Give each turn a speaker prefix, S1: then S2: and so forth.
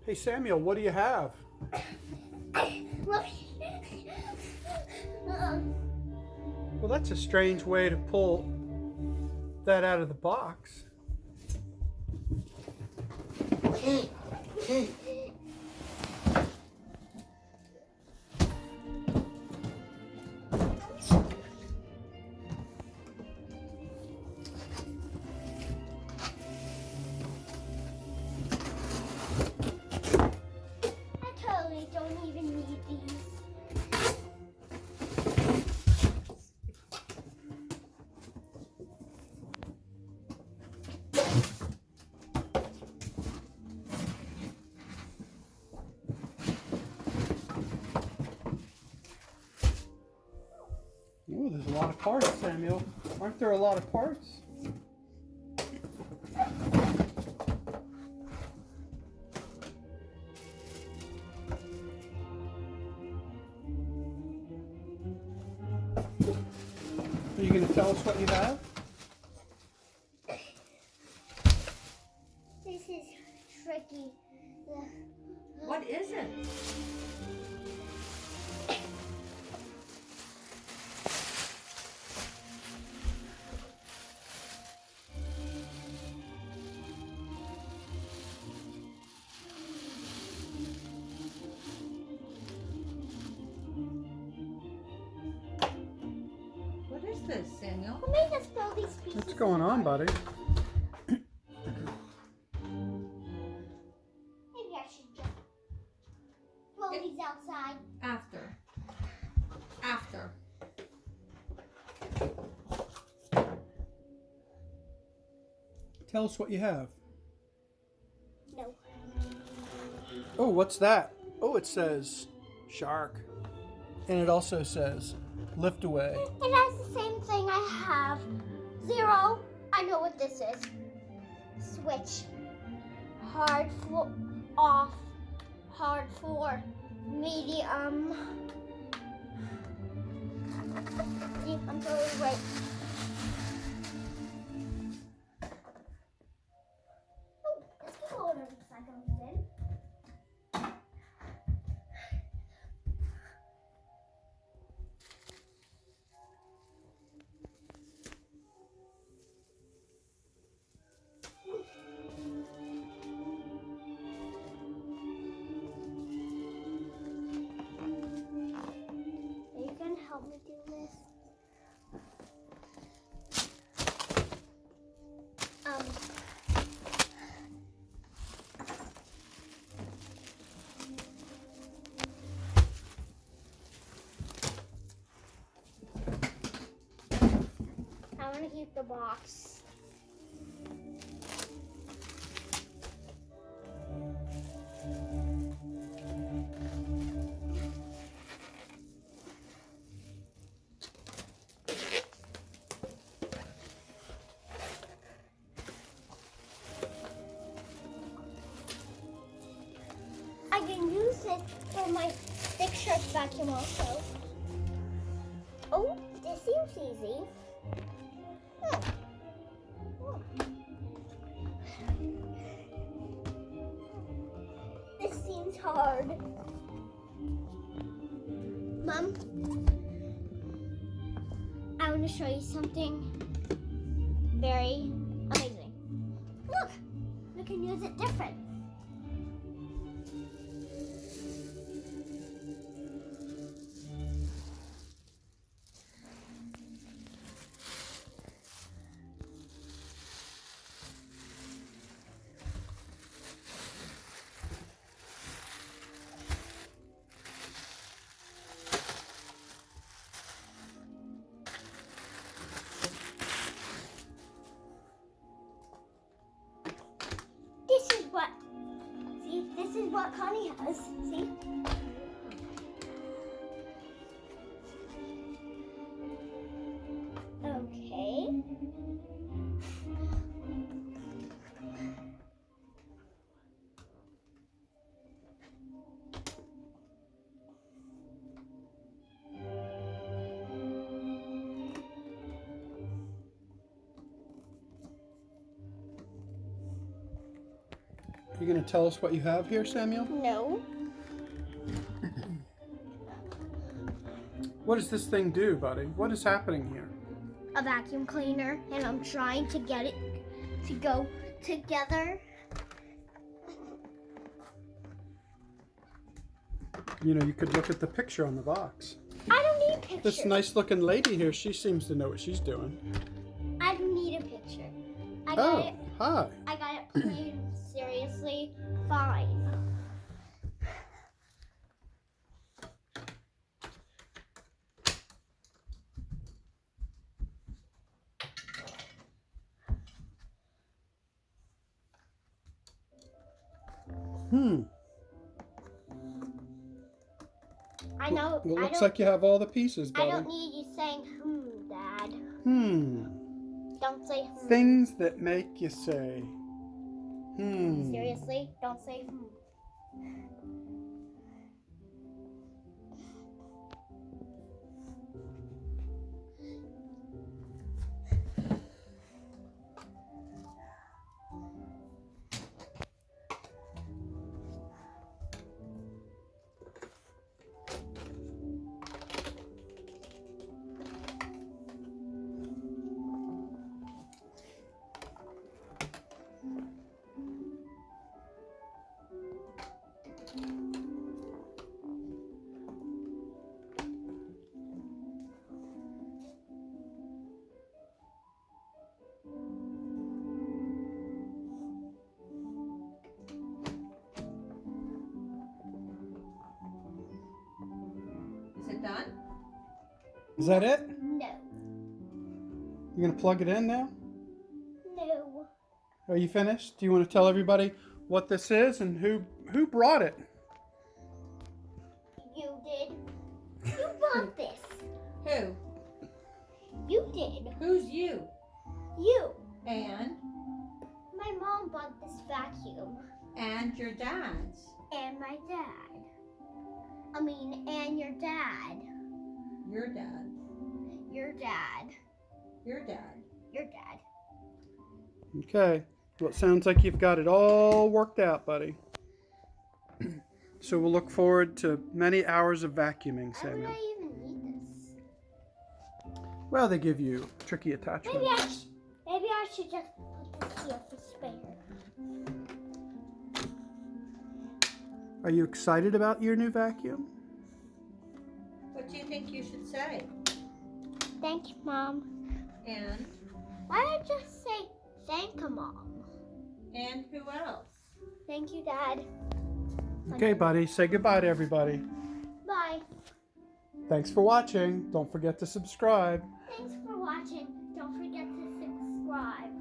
S1: Hey Samuel, what do you have? Well, that's a strange way to pull that out of the box.
S2: I totally don't even need these.
S1: Oh, there's a lot of parts, Samuel. Aren't there a lot of parts? Are you going to tell us what you have?
S2: This is tricky.
S3: What is it? What is this, Samuel?
S2: Who made us throw these pieces?
S1: What's going on, buddy?
S2: Maybe I should just throw these outside.
S3: After. After.
S1: Tell us what you have.
S2: No.
S1: Oh, what's that? Oh, it says shark. And it also says lift away.
S2: It has the same thing I have. 0. I know what this is. Switch. Hard for off. Hard for medium. See, I'm totally right. Oh, let's get all the recycling bin. Are you gonna help me do this? Um. I want to keep the box. I can use it for my big shark vacuum also. Oh, this seems easy. This seems hard. Mom, I want to show you something very amazing. Look, we can use it different. This is what Connie has. See? Okay.
S1: You gonna tell us what you have here, Samuel?
S2: No.
S1: What does this thing do, buddy? What is happening here?
S2: A vacuum cleaner, and I'm trying to get it to go together.
S1: You know, you could look at the picture on the box.
S2: I don't need pictures.
S1: This nice looking lady here, she seems to know what she's doing.
S2: I don't need a picture. I got
S1: Oh,
S2: it.
S1: hi.
S2: I got it played seriously fine. I know.
S1: Well, it
S2: I
S1: looks
S2: don't,
S1: like you have all the pieces,
S2: I
S1: buddy.
S2: don't need you saying Dad. Don't say
S1: Things that make you say,
S2: Seriously, don't say
S3: Is it done?
S1: Is that it?
S2: No.
S1: You gonna plug it in now?
S2: No.
S1: Are you finished? Do you want to tell everybody what this is and who brought it?
S2: You did. You bought this.
S3: Who?
S2: You did.
S3: Who's you?
S2: You.
S3: And
S2: My mom bought this vacuum.
S3: your dad's.
S2: And my dad. And your dad.
S3: Your dad.
S2: Your dad.
S3: Your dad.
S2: Your dad.
S1: Okay. Well, it sounds like you've got it all worked out, buddy. So we'll look forward to many hours of vacuuming,
S2: Why would
S1: Samuel.
S2: I even need this?
S1: Well, they give you tricky attachments.
S2: Maybe I should just put this here for spare.
S1: Are you excited about your new vacuum?
S3: What do you think you should say?
S2: Thank you, Mom.
S3: And
S2: Why don't I just say thank you, Mom?
S3: and who else?
S2: Thank you, Dad.
S1: Okay, buddy. Say goodbye to everybody.
S2: Bye.
S1: Thanks for watching. Don't forget to subscribe.
S2: Thanks for watching. Don't forget to subscribe.